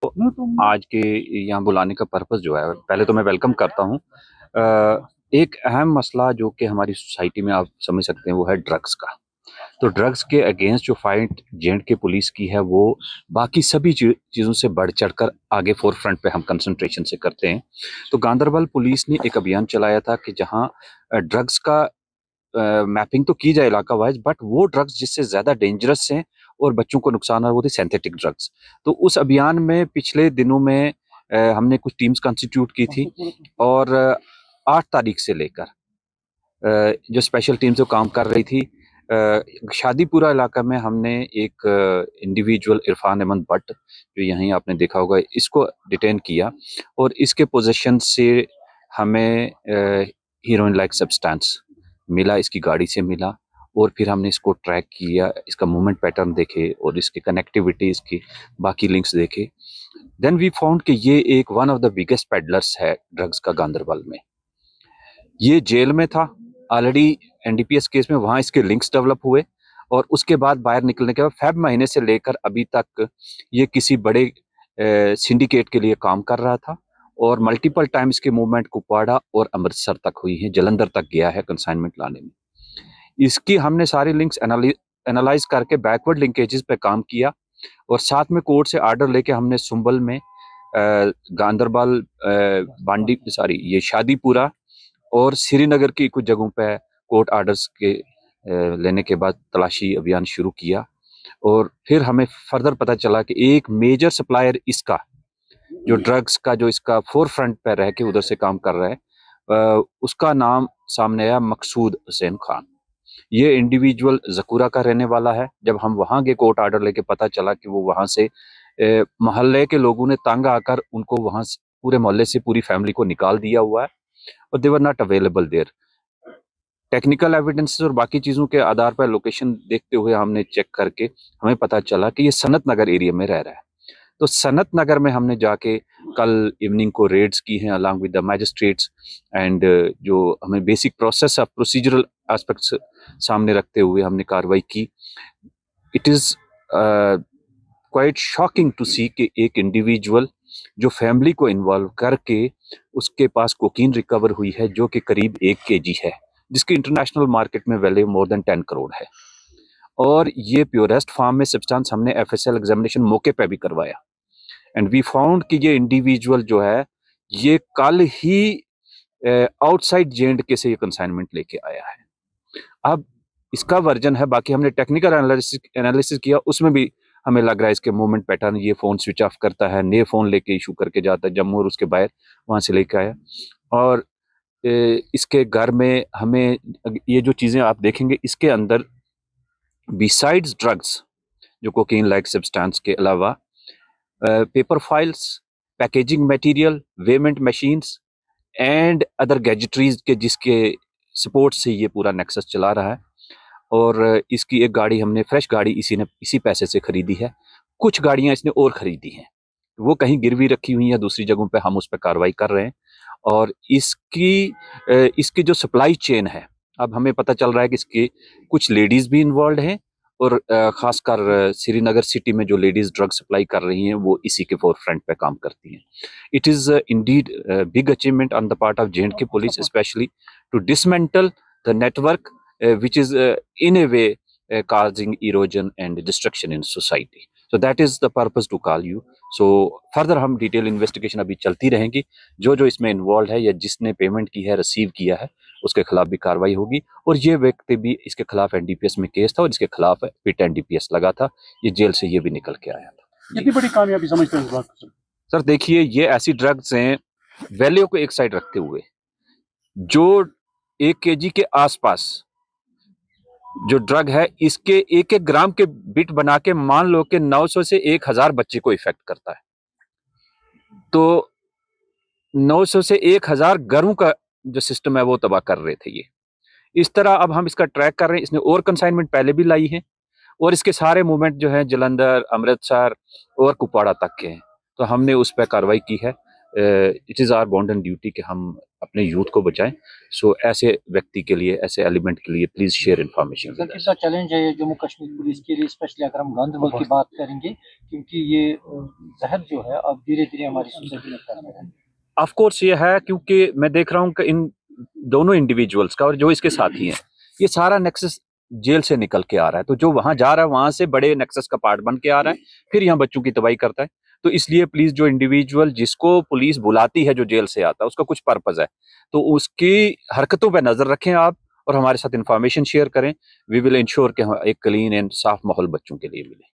आज के यहाँ बुलाने का पर्पस जो है, पहले तो मैं वेलकम करता हूँ। एक अहम मसला जो कि हमारी सोसाइटी में आप समझ सकते हैं वो है ड्रग्स का। तो ड्रग्स के अगेंस्ट जो फाइट जे.एंड.के पुलिस की है वो बाकी सभी चीज़ों से बढ़ चढ़कर आगे फोर फ्रंट पे हम कंसंट्रेशन से करते हैं। तो गांदरबल पुलिस ने एक अभियान चलाया था कि जहाँ ड्रग्स का मैपिंग तो की जाए इलाका वाइज, बट वो ड्रग्स जिससे ज़्यादा डेंजरस हैं और बच्चों को नुकसान है वो थे सिंथेटिक ड्रग्स। तो उस अभियान में पिछले दिनों में हमने कुछ टीम्स कंस्टिट्यूट की थी और 8 तारीख से लेकर जो स्पेशल टीम्स जो काम कर रही थी, शादीपुरा इलाका में हमने एक इंडिविजुअल इरफान अहमद भट्ट, जो यहीं आपने देखा होगा, इसको डिटेन किया और इसके पोजीशन से हमें हीरोइन लाइक सब्सटेंस मिला, इसकी गाड़ी से मिला। और फिर हमने इसको ट्रैक किया, इसका मूवमेंट पैटर्न देखे और इसकी कनेक्टिविटी, इसकी बाकी लिंक्स देखे। देन वी फाउंड कि ये एक one of the biggest peddlers है ड्रग्स का गांदरबल में। ये जेल में था ऑलरेडी एनडीपीएस केस में, वहाँ इसके लिंक्स डेवलप हुए और उसके बाद बाहर निकलने के बाद फेब महीने से लेकर अभी तक ये किसी बड़े सिंडिकेट के लिए काम कर रहा था और मल्टीपल टाइम इसके मूवमेंट कुपवाड़ा और अमृतसर तक हुई है, जलंधर तक गया है कंसाइनमेंट लाने में। इसकी हमने सारी लिंक्स एनालाइज करके बैकवर्ड लिंकेजेस पे काम किया और साथ में कोर्ट से ऑर्डर लेके हमने सुंबल में गांदरबल बांडी सॉरी ये शादीपुरा और श्रीनगर की कुछ जगहों पे कोर्ट ऑर्डर्स के लेने के बाद तलाशी अभियान शुरू किया। और फिर हमें फर्दर पता चला कि एक मेजर सप्लायर इसका जो ड्रग्स का जो इसका फोर फ्रंट पे रह के उधर से काम कर रहा है, उसका नाम सामने आया मकसूद हुसैन खान। ये इंडिविजुअल जकूरा का रहने वाला है। जब हम वहाँ गए कोर्ट ऑर्डर लेके, पता चला कि वो वहाँ से मोहल्ले के लोगों ने तंग आकर उनको वहाँ से, पूरे मोहल्ले से पूरी फैमिली को निकाल दिया हुआ है और they were not available there. Technical evidences और बाकी चीज़ों के आधार पर लोकेशन देखते हुए हमने चेक करके हमें पता चला कि ये सनत नगर एरिया में रह रहा है। तो सनत नगर में हमने जाके कल इवनिंग को रेड्स की हैं along with the magistrates and जो हमें basic process of procedural aspects सामने रखते हुए हमने कार्रवाई की। It is quite shocking to see कि एक इंडिविजुअल जो फैमिली को इन्वॉल्व करके उसके पास कोकीन रिकवर हुई है जो कि करीब 1 kg है, जिसकी इंटरनेशनल मार्केट में वैल्यू मोर देन 10 करोड़ है। और ये प्योरेस्ट फॉर्म में सब्सटेंस हमने एफएसएल एग्जामिनेशन मौके पे भी करवाया एंड वी फाउंड कि ये इंडिविजुअल जो है ये कल ही आउटसाइड जे.एंड.के से ये कंसाइनमेंट लेके आया है। अब इसका वर्जन है, बाकी हमने टेक्निकल एनालिसिस किया, उसमें भी हमें लग रहा है इसके मूवमेंट पैटर्न, ये फ़ोन स्विच ऑफ करता है, नए फ़ोन लेके इशू करके जाता है जम्मू और उसके बाहर वहाँ से लेके आया। और इसके घर में हमें ये जो चीज़ें आप देखेंगे इसके अंदर बिसाइड्स ड्रग्स, जो कोकीन लाइक सब्सटेंस के अलावा paper files, packaging material, weighment machines and other gadgetries के जिसके सपोर्ट से ये पूरा नेक्सस चला रहा है। और इसकी एक गाड़ी हमने फ्रेश गाड़ी इसी पैसे से खरीदी है। कुछ गाड़ियां इसने और खरीदी हैं, वो कहीं गिरवी रखी हुई हैं दूसरी जगहों पे, हम उस पर कार्रवाई कर रहे हैं। और इसकी जो सप्लाई चेन है, अब हमें पता चल रहा है कि इसके कुछ लेडीज भी इन्वॉल्व हैं और खासकर श्रीनगर सिटी में जो लेडीज ड्रग सप्लाई कर रही हैं वो इसी के फोर फ्रंट पे काम करती हैं। It is indeed big achievement on the part of J and K police specially to dismantle the network which is in a way causing erosion and destruction in society. So that is the purpose to call you. So further हम detail investigation अभी चलती रहेंगी। जो जो इसमें involve है या जिसने पेमेंट की है, रिसीव किया है, उसके खिलाफ भी कार्रवाई होगी। और ये व्यक्ति भी, इसके खिलाफ एनडीपीएस में केस था और इसके खिलाफ पिट एनडीपीएस लगा था, ये जेल से ये भी निकल के आया था। कितनी बड़ी कामयाबी समझते हैं इस बात को? सर देखिए, ये ऐसी ड्रग्स हैं, वैल्यू को एक साइड रखते हुए, जो 1 kg के आसपास जो ड्रग है, इसके 1-1 ग्राम के बिट बना के मान लो कि 900 से 1000 बच्चे को इफेक्ट करता है। तो 900 से 1000 घरों का जो सिस्टम है वो तबाह कर रहे थे ये। इस तरह अब हम इसका ट्रैक कर रहे हैं। इसने और कंसाइनमेंट पहले भी लाई है और इसके सारे मूवमेंट जो है जलंधर, अमृतसर और कुपवाड़ा तक के हैं। तो हमने उस पर कार्रवाई की है। It is our bond and duty कि हम अपने यूथ को बचाएं। सो ऐसे व्यक्ति के लिए, ऐसे एलिमेंट के लिए प्लीज शेयर इन्फॉर्मेशन। सर कितना चैलेंज है ये जम्मू कश्मीर पुलिस के लिए, स्पेशली अगर हम गांधरबल की बात करेंगे, क्योंकि ये जहर जो है अब धीरे धीरे हमारी सोसाइटी में फैल रहा है। ऑफ कोर्स ये है, क्योंकि मैं देख रहा हूँ कि इन दोनों इंडिविजुअल्स का और जो इसके साथी हैं, ये सारा नेक्सस जेल से निकल के आ रहा है। तो जो वहां जा रहा है वहां से बड़े नेक्सस का पार्ट बन के आ रहा है, फिर यहाँ बच्चों की तबाही करता है। तो इसलिए प्लीज जो इंडिविजुअल जिसको पुलिस बुलाती है, जो जेल से आता है, उसका कुछ पर्पज है, तो उसकी हरकतों पर नजर रखें आप और हमारे साथ इंफॉर्मेशन शेयर करें। वी विल इंश्योर कि एक क्लीन एंड साफ माहौल बच्चों के लिए मिले।